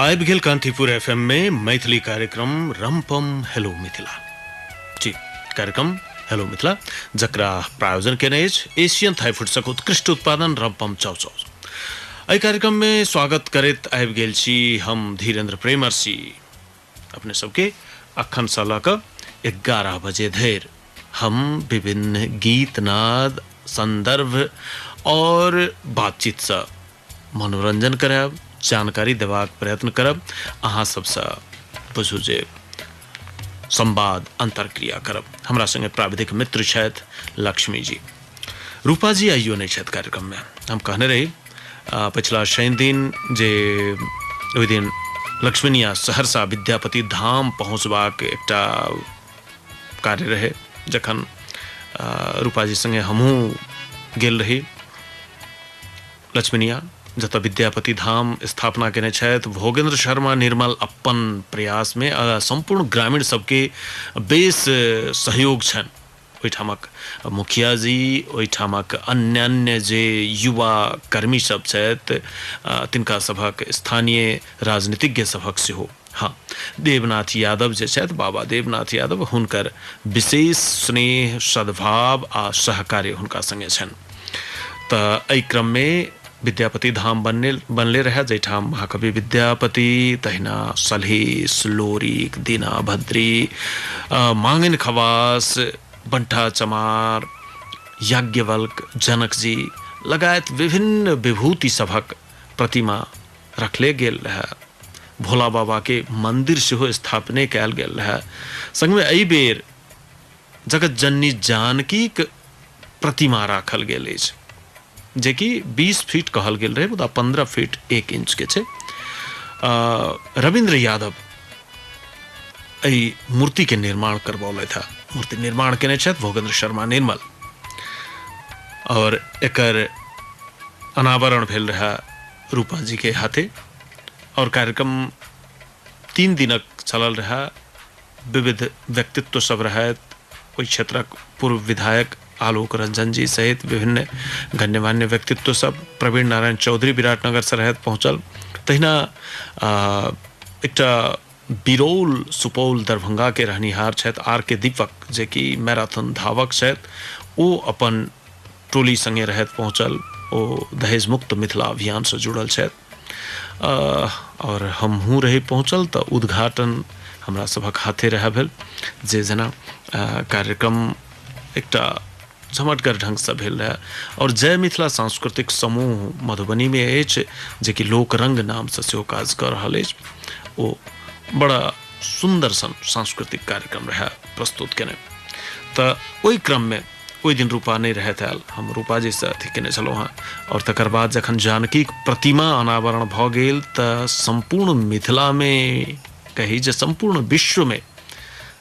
आबि गेल कांतिपुर एफएम में मैथिली कार्यक्रम रमपम हेलो मिथिला। जी, कार्यक्रम हेलो मिथिला जकरा प्रायोजन केने अछि एशियन थाई फूड्सक उत्कृष्ट उत्पादन रमपम चाउचाउ। एहि कार्यक्रम में स्वागत करैत आबि गेल छी हम धीरेन्द्र प्रेमर्षि अपने सबके अखन सँ लऽ कऽ 11 बजे धरि हम विभिन्न गीत नाद संदर्भ और बातचीत से मनोरंजन करब, जानकारी देबाक प्रयत्न करब, अहाँ सबसँ बुझू जे संवाद अंतरक्रिया करब। हमरा संगे प्राविधिक मित्र छथि लक्ष्मी जी। रूपा जी आइयो नहीं छथि कार्यक्रम में। हम कहने रही पिछला शनि दिन जे ओहि दिन लक्ष्मीनिया सहरसा विद्यापति धाम पहुँचबाक एकटा कार्य रहे, जखन रूपा जी संगे हमहूँ गेल रही लक्ष्मीनिया, जतऽ विद्यापति धाम स्थापना केने छथि भोगेंद्र शर्मा निर्मल अपन प्रयास में संपूर्ण ग्रामीण सबके बेस सहयोग छनि। ओहिठामक मुखिया जी, ओहिठामक अन्य जे युवा कर्मी सब छथि तिनका सभक, स्थानीय राजनीतिज्ञ सभक सेहो। हाँ, देवनाथ यादव जे छथि, बाबा देवनाथ यादव, हुनकर विशेष स्नेह सद्भाव आ सहकार्य हुनका संगे छनि। तऽ एहि क्रम में विद्यापति धाम बनले रहे, जैठाम महाकवि विद्यापति, तहिना सलहेश, लोरिक, दीना भद्री, मांगन खवास, बंठा चमार, याज्ञवल्क, जनक जी लगायत विभिन्न विभूति सभक प्रतिमा रखले गेल रहे। भोला बाबा के मंदिर सेहो स्थापने कयल गेल रहे। संग में एहि बेर जगत जननी जानकी प्रतिमा राखल गेल अछि, जे कि 20 फीट कहल गेल रहे, मुदा 15 फीट 1 इंच के छे। रविंद्र यादव एहि मूर्ति के निर्माण करवौले था। मूर्ति निर्माण केने छथि भोगेंद्र शर्मा निर्मल, और एकर अनावरण भेल रहा रूपा जी के हाथे। और कार्यक्रम 3 दिनक चलल रहा। विविध व्यक्तित्व सब रहत, ओहि क्षेत्रक पूर्व विधायक आलोक रंजन जी सहित विभिन्न गण्यमान्य व्यक्तित्व सब, प्रवीण नारायण चौधरी विराटनगर से रहत पहुँचल। तहिना एकटा बिरौल सुपौल दरभंगा के रहनिहार छथि आर के दीपक, जे कि मैराथन धावक छथि, ओ अपन टोली संगे रहत पहुँचल। ओ दहेज मुक्त मिथिला अभियान से जुड़ल छथि। और हमहूँ रही पहुँचल तऽ उद्घाटन हमरा सभक हाथे रहे भेल, जे जेना कार्यक्रम एकटा झमटगर ढंग से भेल रहे। और जय मिथिला सांस्कृतिक समूह मधुबनी में अछि, जे कि लोकरंग नाम से सेहो काज कर रहल अछि। ओ बड़ा सुंदर सन सांस्कृतिक कार्यक्रम रहे प्रस्तुत केने। तऽ ओहि क्रम में ओहि दिन रूपा नहीं रहत आयल, हम रूपा जी से अथी केने छलहुँ हँ। और तकर बाद जखन जानकी प्रतिमा अनावरण भऽ गेल तऽ संपूर्ण मिथिला में, कही जे संपूर्ण विश्व में,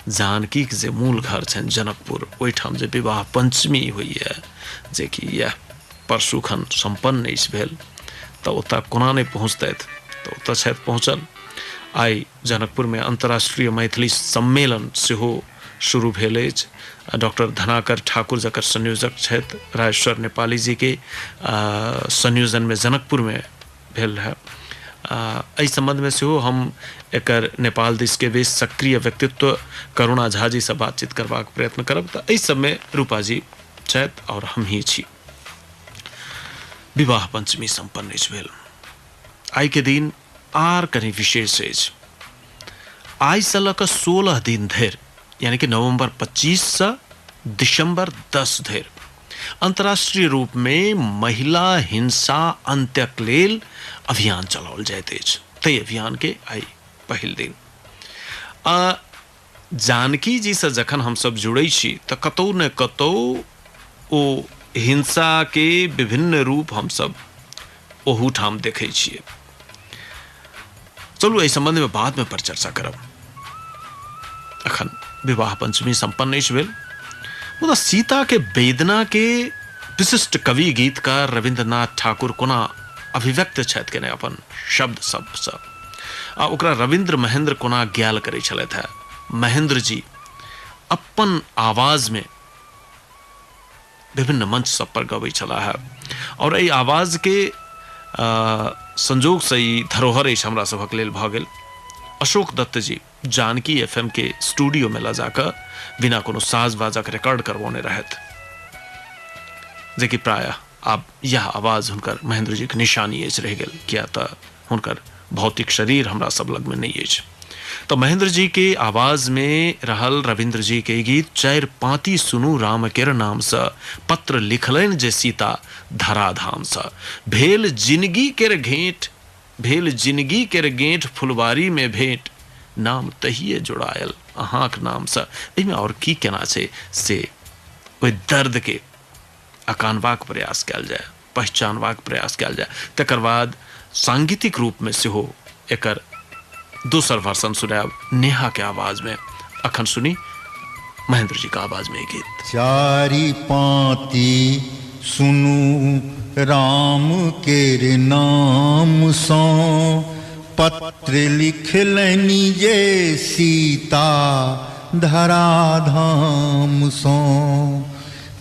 जानकी के जे मूल घर छनि जनकपुर, ओहिठाम जे विवाह पंचमी होइए, जे कि यह परसू खन संपन्न अछि भेल, तऽ ओतऽ कोना नहीं पहुँचतथि, तऽ ओतऽ छथि पहुँचल। आइ जनकपुर में अंतर्राष्ट्रीय मैथिली सम्मेलन सेहो शुरू भेल अछि। डॉक्टर धनाकर ठाकुर जकर संयोजक छथि, राजेश्वर नेपाली जी के संयोजन में जनकपुर में भेल रहे। एहि संबंध में सेहो हम एकर नेपाल देश के बेस सक्रिय व्यक्तित्व करुणा झा जी से बातचीत करबाक प्रयत्न करब। तऽ एहि सब में रूपा जी छथि और हम ही छी। विवाह पंचमी संपन्न अछि भेल। आइ के दिन आर कहीं विशेष अछि। आइ से लऽ कऽ 16 दिन धरि, यानी कि नवंबर 25 से दिसंबर 10 धरि अंतर्राष्ट्रीय रूप में महिला हिंसा अंत्यक लेल अभियान चलाओल जाइत अछि। ताहि अभियान के आई पहिल दिन। जानकी जी से जखन हम सब जुड़ै छी तऽ कतौ न कतौ ओ हिंसा के विभिन्न रूप हम सब ओहू ठाम देखै छियै। चलू एहि संबंध में बाद में पर चर्चा करब। अखन विवाह पंचमी संपन्न अछि भेल, मुदा सीता के वेदना के विशिष्ट कवि गीतकार रविंद्रनाथ ठाकुर कोना अभिव्यक्त छथि केने अपन शब्द सबसँ, आ ओकरा रविंद्र महेंद्र कोना ग्याल करै छलथि है। महेंद्र जी अपन आवाज में विभिन्न मंच सब पर गबै छलाह है, और एहि आवाज के संजोग से ई धरोहर अछि हमरा सभक लेल भऽ गेल। अशोक दत्त जी जानकी एफएम के स्टूडियो में लऽ जाकऽ बिना कोनो साज बाजक रिकॉर्ड करवौने रहथि, जेकि प्रायः आब यह आवाज हुनकर महेंद्र जी के निशानी अछि रहि गेल, किया तऽ हुनकर भौतिक शरीर हमरा सब लग में नहीं अछि। तो महेंद्र जी के आवाज में रहल रविंद्र जी के गीत चारि पाती सुनू राम केर नाम से, पत्र लिखलनि जे सीता धराधाम से, भेल जिंदगी केर घेंट, भेल जिंदगी केर गेंट, फुलवारी में भेंट, नाम तहिए जुड़ायल अहाँक नाम से। एहिमे और की केना छै से ओहि दर्द के अकानबाक प्रयास कयल जाय, पहचानबाक प्रयास कयल जाय। तकर बाद सांगीतिक रूप में सेहो एकर दोसर वर्षन सुनाब नेहा के आवाज में। अखन सुनी महेंद्र जी का आवाज में गीत। चारि पाती सुनू राम केर नाम सो, पत्र लिखलनि जे सीता धराधाम सो,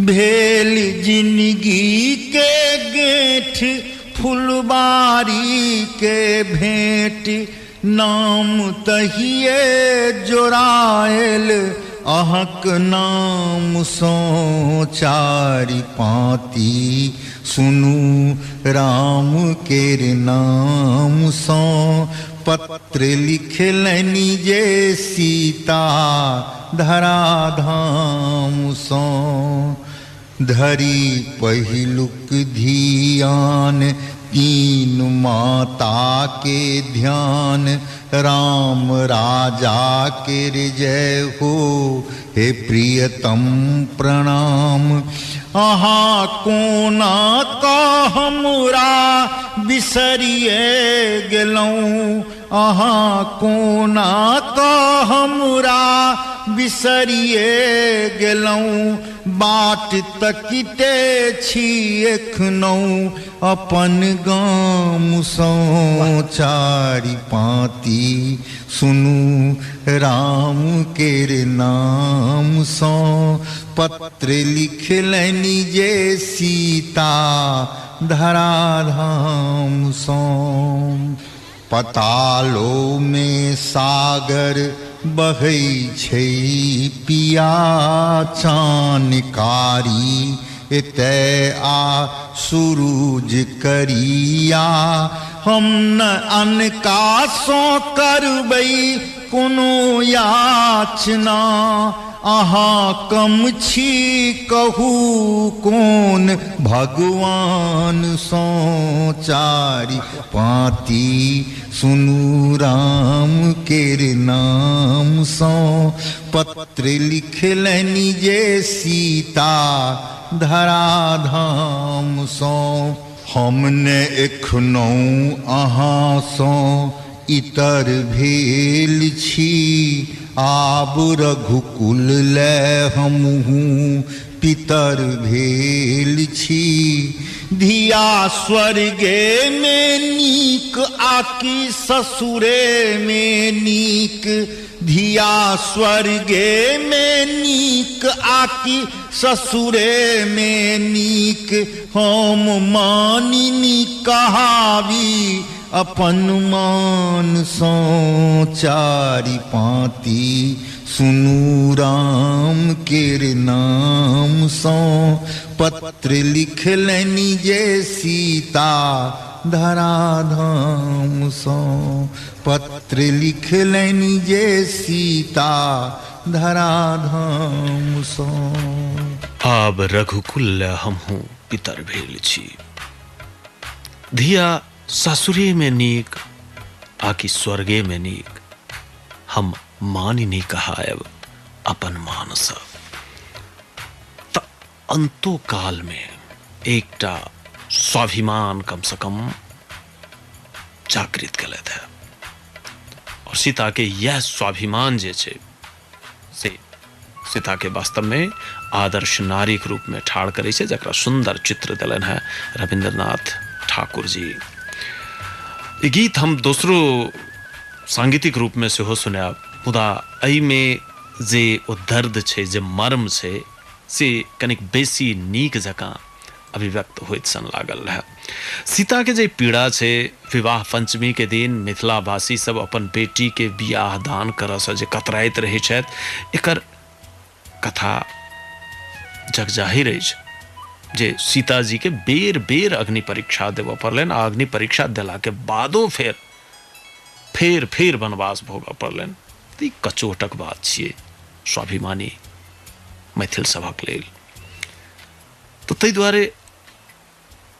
भेल जिंदगी के गेंठ, फुलबारी के भेंट, नाम तहिए जोड़ायल अहक नाम सो। चारि पाती सुनू राम केर नाम सो, पत्र लिखलनि जे सीता धराधाम सो, धरी पहिलुक धियान, तीन माता के ध्यान, राम राजा के जय हो, हे प्रियतम प्रणाम। अहाँ कोना का हमरा बिसरिए गेलौं, अहाँ कोना का हमरा बिसरिए गेलौं, बाट तकिते छी एखनौ अपन गाम सो। चारि पाती सुनू राम केर नाम सो, पत्र लिखलनि जे सीता धराधाम सो। पतालो में सागर बहै छै पिया, चानकारी एतय आ सूरज करिया, हम न अनका सो करबै कोनो याचना, अहाँ कम छी कहू कोन भगवान सो। चारि पाती सुनू राम केर नाम सो, पत्र लिखलनि जे सीता धराधाम सो। हमने एखनौ अहाँ सो इतर भेल छी, आब रघुकुल लय हमहूँ पितर भेल छी। धिया स्वर्गे में नीक आकि ससुरे में नीक, धिया स्वर्गे में नीक आकि ससुरे में नीक, हम मानिनी कहावी अपन मान सो। चारि पाती सुनू राम केर नाम सो, पत्र लिखलनि जे सीता धराधाम सो, पत्र लिखलनि जे सीता धराधाम सो। आब रघुकुल हमहूँ पितर भेल छी, धिया ससुरे में नीक आकि स्वर्गे में नीक, हम मानिनी कहायब अपन मानस। त अंतो काल में एकटा स्वाभिमान कम से कम जागृत कलैत है, और सीता के यह स्वाभिमान जे छे से सीता के वास्तव में आदर्श नारी के रूप में ठाड़ करे छे, जकरा सुंदर चित्र देलन है रविंद्रनाथ ठाकुर जी। ई गीत हम दोसरो सांगीतिक रूप में सेहो सुनाब, मुदा एहि में जे ओ दर्द छे, जे मर्म छे, से कनिक बेसी नीक जकाँ अभिव्यक्त होइत सन लागल रहे। सीता के जे पीड़ा छे, विवाह पंचमी के दिन मिथिलावासी सब अपन बेटी के बियाह दान करऽ से जे कतराइत रहे छथि, एकर कथा जगजाहिर अछि जे सीता जी के बेर बेर अग्नि परीक्षा देव पड़लनि, आ अग्नि परीक्षा देला के बादो फेर वनवास भोगऽ पड़लनि। तऽ ई कचोटक बात छियै स्वाभिमानी मैथिल सभक लेल। तो ताहि दुआरे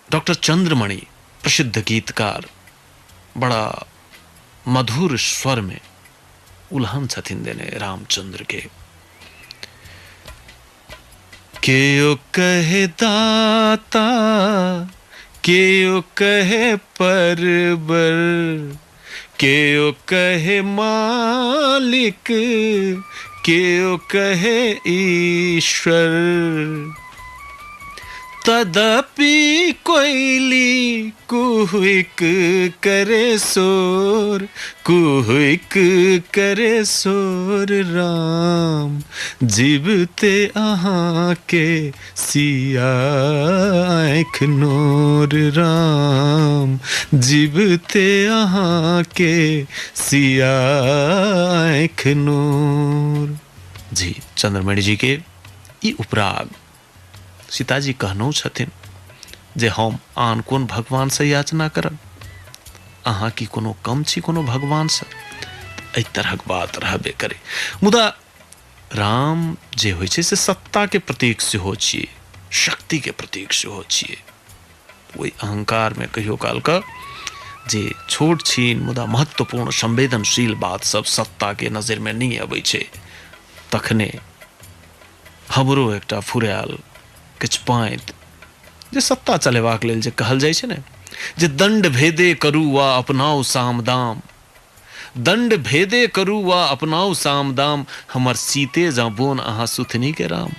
डॉक्टर चंद्रमणि प्रसिद्ध गीतकार बड़ा मधुर स्वर में उल्हन छथिन देने रामचंद्र के। केओ कहे दाता, केओ कहे परवर, केओ कहे मालिक, केओ कहे ईश्वर। तदपि कोयली कुहुक करे शोर, कुहुक करे शोर। राम जीवते अहाँ के सिया आँख नोर, राम जीवते अहाँ के सिया आँख नोर। जी चंद्रमणि जी के ई उपराग सीताजी कहनो छथिन जे हम आन कोन भगवान से याचना करब, अहाँ की कोनो कम छी कोनो भगवान से। एहि तरहक बात रहबे करे। मुदा राम जे होइ छै से सत्ता के प्रतीक सेहो छियै, शक्ति के प्रतीक सेहो छियै। ओहि अहंकार में कहियो काल का जे छोट छीन मुदा महत्वपूर्ण संवेदनशील बात सब सत्ता के नजर में नहीं अबै छै, तखने हमरो एकटा फुरायल किछ पाइत जे सत्ता चलेबाक लेल जे कहल जाइ छै ने, जे दंड भेदे करू वा अपनाऊ सामदाम, दंड भेदे करू वा अपनाऊ सामदाम, हमर सीते जा बोन अहाँ सुथनी के राम।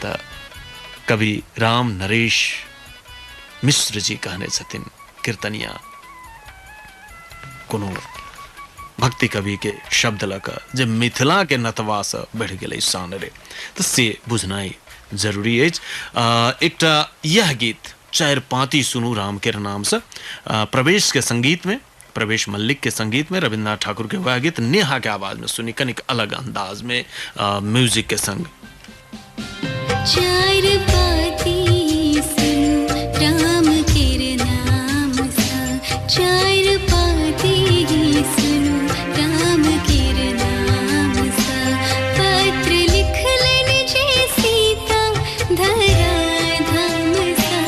त कवि राम नरेश मिश्र जी कहने छथिन कीर्तनिया कोनो भक्ति कवि के शब्द लक जे मिथिला के नतवा से बढ़ गेलै शान रे। तो से बुझनाई जरूरी है। एकटा यह गीत चार पाती सुनू राम के नाम से प्रवेश के संगीत में, प्रवेश मल्लिक के संगीत में रविन्द्रनाथ ठाकुर के वह गीत नेहा के आवाज में सुनी, कनिक अलग अंदाज में म्यूजिक के संग। चार पाती सुनू राम के नाम सा, चार पाती सुनू राम के नाम सा। पत्र लिख लेन जे सीता धरा धाम सा,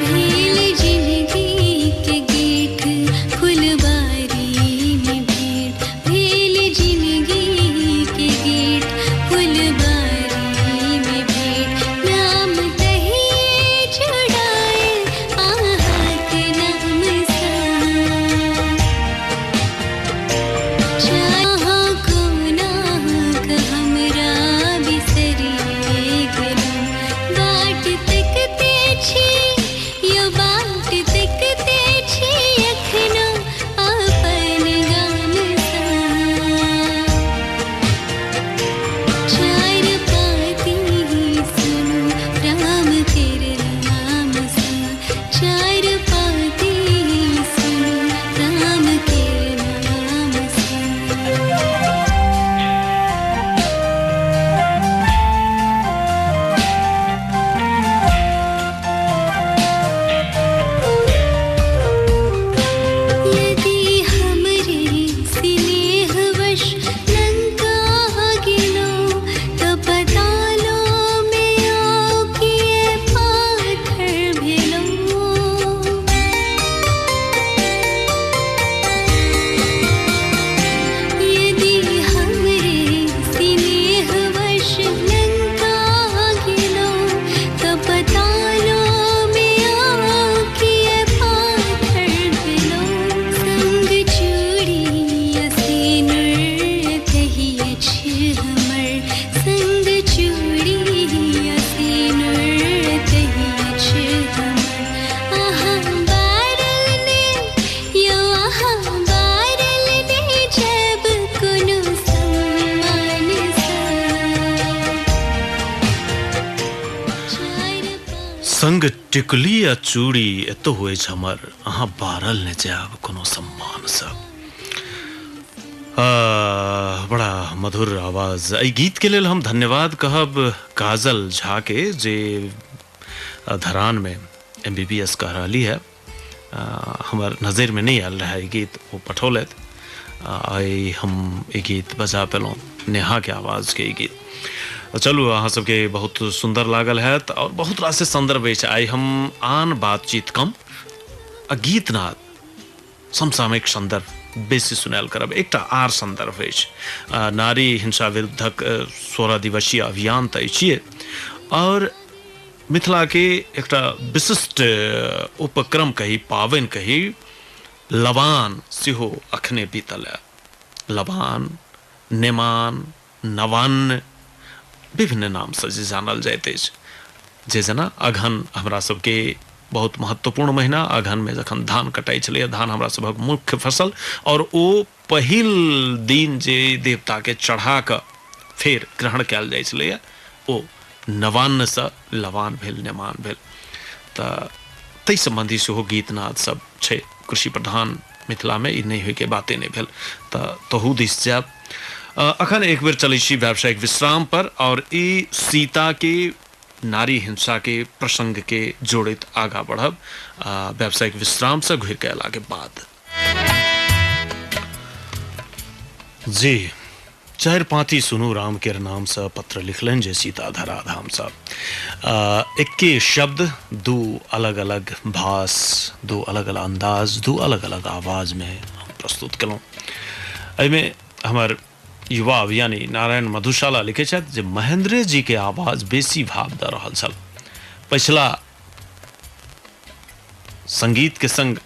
भेल जिंदगी के गेट फुलबारी में भेंट, भेल जिंदगी के गेट फुलबारी में भेंट। नाम कहिए जुड़ाए आहा के नाम सा, जहाँ को नाक हमरा बिसरिए गेलहुँ। बाट तकते छी यो बाट तकते छी एखनो अपन गाम सा। चार संग टिकुली आ चूड़ी एतो हुए हमर अहाँ बारल ने जाब कोनो सम्मान सब। बड़ा मधुर आवाज। एहि गीत के लेल हम धन्यवाद कहब काजल झा के जे धरान में MBBS कह रही है। हमार नज़र में नहीं आल रहा है गीत, वो पठौलत आई हम ये गीत बजा पेलों नेहा के आवाज़ के गीत। चलू अहाँ सबके बहुत सुंदर लागल है और बहुत रास संदर्भ आई हम आन बातचीत कम आ गीत नाद समसामयिक संदर्भ बेसी सुनायल करब। एकटा आर संदर्भ नारी हिंसा विरुद्धक 16 दिवसीय अभियान तय छिए और मिथिला के एकटा विशिष्ट उपक्रम कही पावन कही लवान सेहो अखने बीतल है। लवान नेमान नवान्न विभिन्न नाम से जे जानल जाइत अछि। जे जना अगहन हमरा सबके बहुत महत्वपूर्ण महीना, अगहन में जखन धान कटाई छलै, धान हमरा सबक मुख्य फसल और ओ पहिल दिन जे देवता के चढ़ा के फेर ग्रहण कयल जाइ छलै ओ नवान्न से लवान भेल नेमान भेल। तै संबंधी सेहो गीतनाद सब छै। कृषि प्रधान मिथिला में ई नहीं होइ के बाते नहीं भेल तहू दिस जाब। अखन एक बेर चलै छी व्यावसायिक विश्राम पर और ई सीता के नारी हिंसा के प्रसंग के जोड़ित आगा बढ़ब व्यावसायिक विश्राम से घुर के अयला के बाद। जी 4 पाँती सुनू राम के नाम से पत्र लिखलन जे सीता धरा धाम सा। इक्के शब्द दो अलग अलग भाष, दो अलग अलग अंदाज, दो अलग अलग आवाज में हम प्रस्तुत कलौं। एहिमे हमार युवा यानी नारायण मधुशाला लिखे छथि जे महेंद्र जी के आवाज बेसी भाव द रहल छल। पिछला संगीत के संग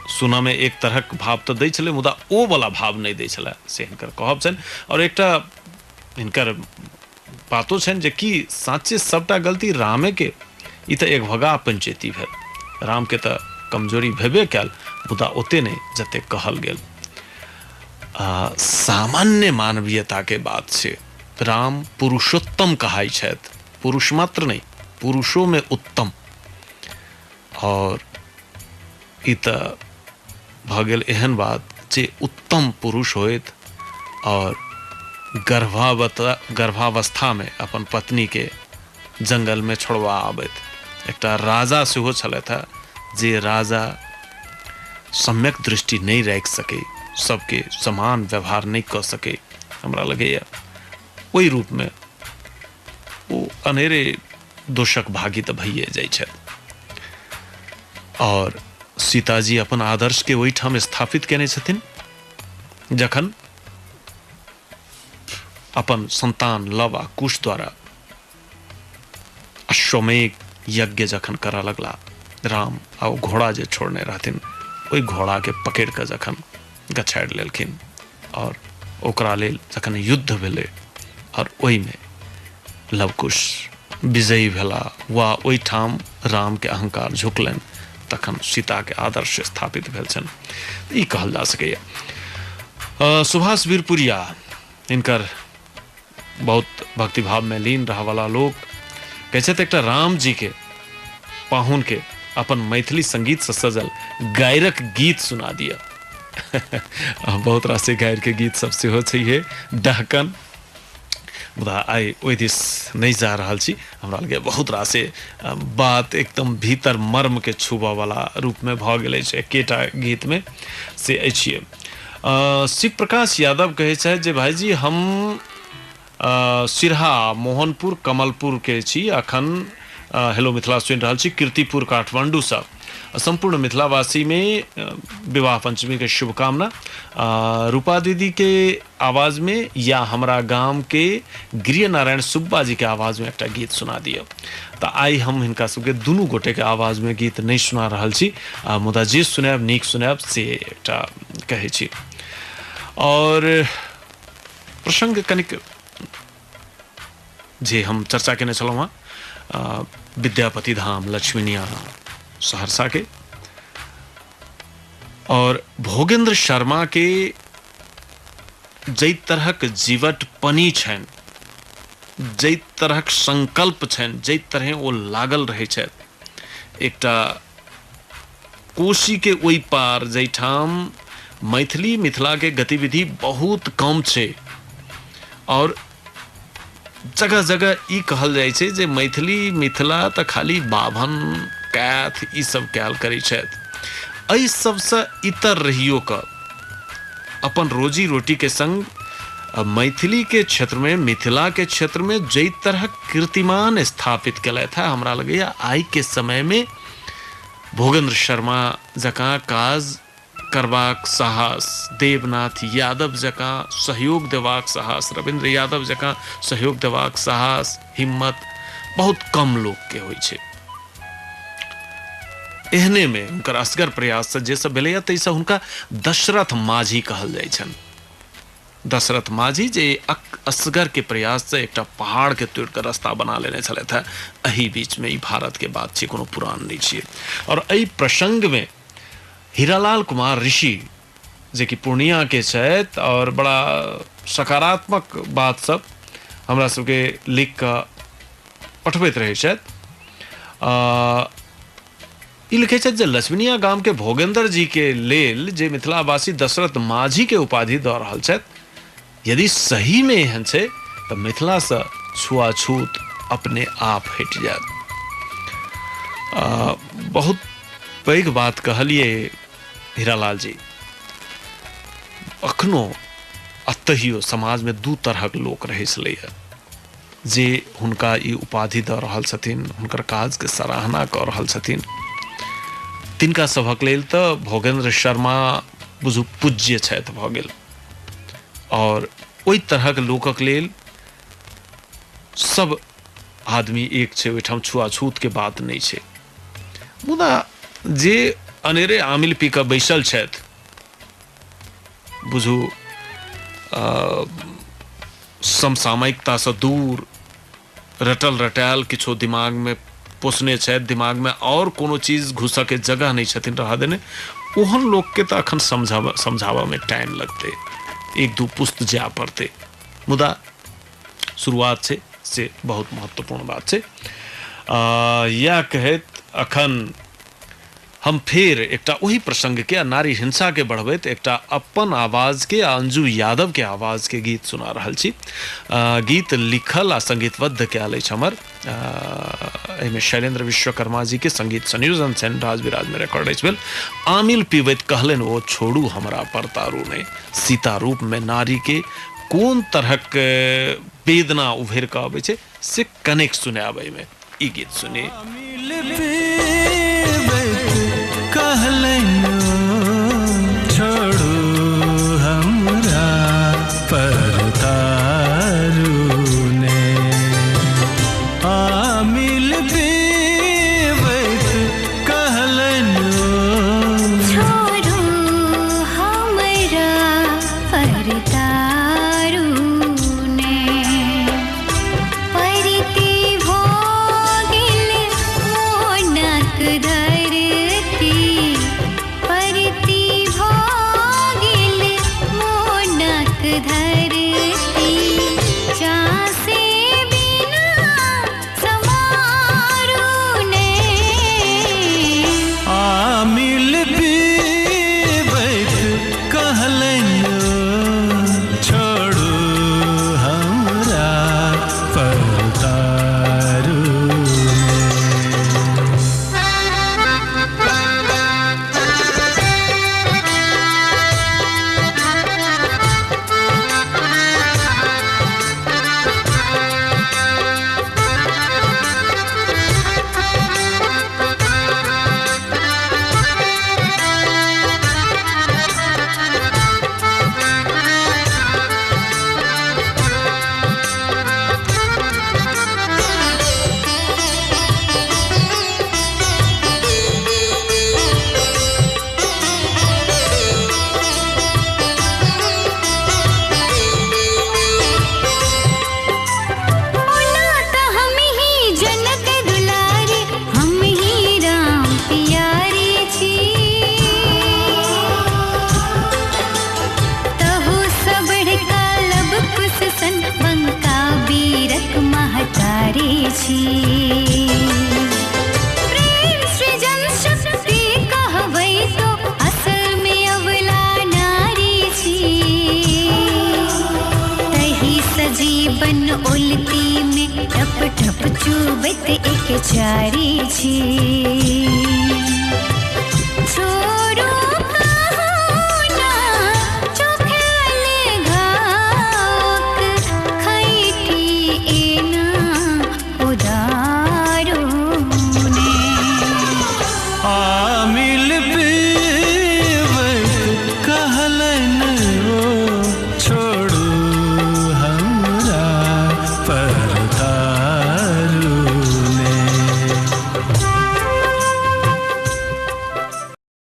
सुना में एक तरहक भाव तो दै छलै मुदा ओ वाला भाव नहीं दै छलै से हिनकर कहब छनि। और एकटा हिनकर बातो छनि जे कि साँचे सबटा गलती रामे के, ई तऽ एक भगा पंचेती भेल। राम के तऽ कमजोरी भेबे कयल मुदा ओते नहीं जते कहल गेल। सामान्य मानवीयता के बात छै। राम पुरुषोत्तम कहाई छथि, पुरुष मात्र नहीं पुरुषों में उत्तम। और ई तऽ भ गेल एहन बात जे उत्तम पुरुष होइत और गर्भावस्था में अपन पत्नी के जंगल में छोड़वा आबैत। एकटा राजा सेहो छलथि जे राजा सम्यक दृष्टि नहीं राखि सके, सबके समान व्यवहार नहीं कर सके। हमरा लगैया ओहि रूप में वो अनेरे दोषक भागी तऽ भइए जाइ छथि। और सीताजी अपन आदर्श के वही ठाम स्थापित केने छथिन जखन अपन संतान लव आ कुश द्वारा अश्वमेघ यज्ञ जखन करा लगला। राम आ घोड़ा जे छोड़ने रहथिन ओहि घोड़ा के पकड़ के जखन गछाड़ि लेलखिन और ओकरा लेल जखन युद्ध भेलै और ओहि में लवकुश विजयी भेला वा ओहि ठाम राम के अहंकार झुकलनि तखन सीता के आदर्श स्थापित भेल छन ई कहल जा सकैया। सुभाष वीरपुरिया इनकर बहुत भक्तिभाव में लीन रहा वाला लोग कहै छथि एकटा राम जी के पाहुन के अपन मैथिली संगीत से सजल गायरक गीत सुना दिया। बहुत रासे गायर के गीत सब सेहो छै डहकन मुदा आई ओहि दिस नहीं जा रहल छी। हमरा लगे बहुत रासे बात एकदम भीतर मर्म के छुबा वाला रूप में भ गेल छै एकेटा गीत में से अछि। शिव प्रकाश यादव कहै छै जे भाईजी हम सिरहा मोहनपुर कमलपुर के छी अखन हेलो मिथिला सुनि रहल छी कीर्तिपुर काठमांडू से। संपूर्ण मिथिलावासी में विवाह पंचमी के शुभकामना। रूपा दीदी के आवाज में या हमरा गांव के गृह नारायण सुब्बा जी के आवाज में एक गीत सुना दियो। तो आई हम हिनका सबके दुनू गोटे के आवाज में गीत नहीं सुना रहल छी मुदा जे सुनाब नीक सुनाब से एकटा कहै छी। और प्रसंग कनिक जे हम चर्चा केने छलहुँ वहाँ विद्यापति धाम लक्ष्मीनिया सहरसा के और भोगेंद्र शर्मा के जई तरहक जीवट पनी छन जै तरहक संकल्प छनि, जै तरह ओ लागल रहै छथि एकटा कोशी के ओहि पार जैठाम मैथिली मिथिला के गतिविधि बहुत कम छै और जगह जगह ई कहल जाइ छै जे मैथिली मिथिला तऽ खाली बाभन कैथ ई सब कैल करै छथि। एहि सबसँ इतर रहियो कऽ अपन रोजी रोटी के संग मैथिली के क्षेत्र में, मिथिला के क्षेत्र में जै तरह कीर्तिमान स्थापित केलथि है, हमरा लगैया आइ के समय में भोगेंद्र शर्मा जकाँ काज करबाक साहस, देवनाथ यादव जकाँ सहयोग देबाक साहस, रविंद्र यादव जकाँ सहयोग देबाक साहस, हिम्मत बहुत कम लोग के होइ छै। एहने में हुनकर असगर प्रयास से जे सब भेलैया ताहिसँ हुनका दशरथ माझी कहल जाइ छनि। दशरथ माझी जे असगर के प्रयास से एकटा पहाड़ के तोड़ कर रास्ता बना लेने छलथि है। एही बीच में ई भारत के बात छै, कोनो पुरान नहीं छियै। और एहि प्रसंग में हीरालाल कुमार ऋषि जे कि पूर्णिया के छथि और बड़ा सकारात्मक बात सब हमरा सबके लिख कऽ पठबैत रहै छथि। ई लिखै छथि जे लक्ष्मीनिया गाम के भोगेंद्र जी के लेल जे मिथिलावासी दशरथ माझी के उपाधि दऽ रहल छथि, यदि सही में एहन छै तऽ मिथिला से छुआछूत अपने आप हटि जायत। बहुत पैघ बात कहलिए हीरालाल जी। अखनो अतहियो समाज में दू तरहक लोक रहै छलैया जे हुनका ई उपाधि दऽ रहल छथिन, हुनकर काज के सराहना कऽ रहल छथिन। तिनका सभक लेल तऽ भोगेंद्र शर्मा बुझू पूज्य छथि भऽ गेल, और ओहि तरहक लोकक लेल सब आदमी एक छै, ओहिठाम छुआछूत के बात नहीं छै। मुदा जे अनेरे आमिल पी कऽ बैसल छथि, बुझू समसामयिकता से दूर रटल रटायल किछो दिमाग में पोसने छथि, दिमाग में और कोनो चीज घुसऽ के जगह नहीं छथिन रह देने, ओहन लोग के तऽ अखन समझावा में टाइम लगते, एक दू पुस्त जाय पड़ते। मुदा शुरुआत छै से बहुत महत्वपूर्ण बात छै। या कहैत अखन हम फिर एकटा वही प्रसंग के नारी हिंसा के बढ़बैत एकटा अपन आवाज के अंजू यादव के आवाज के गीत सुना रहल छी। गीत लिखल आ संगीतबद्ध कयल अछि हमर, एहिमे शैलेंद्र विश्वकर्मा जी के संगीत संयोजन छनि, राज विराज में रिकॉर्ड अछि भेल। आमिल पीबैत कहलनि ओ छोड़ू हमरा परतारू ने, सीता रूप में नारी के कोन तरहक वेदना उभरि कऽ अबै छै से कनेक सुनाबै में ई गीत सुनी। छोड़ू हमरा परतारू ने, आमिल पीबैत कहलनि छोड़ू हमरा परतारू ने, परिति भऽ गेल मोनक धरती छी प्रेम सृजन शक्ति कहबै तो असल में अबला नारी छी तही सजीवन उल्टी में टप टप चुबैत एक चारी छी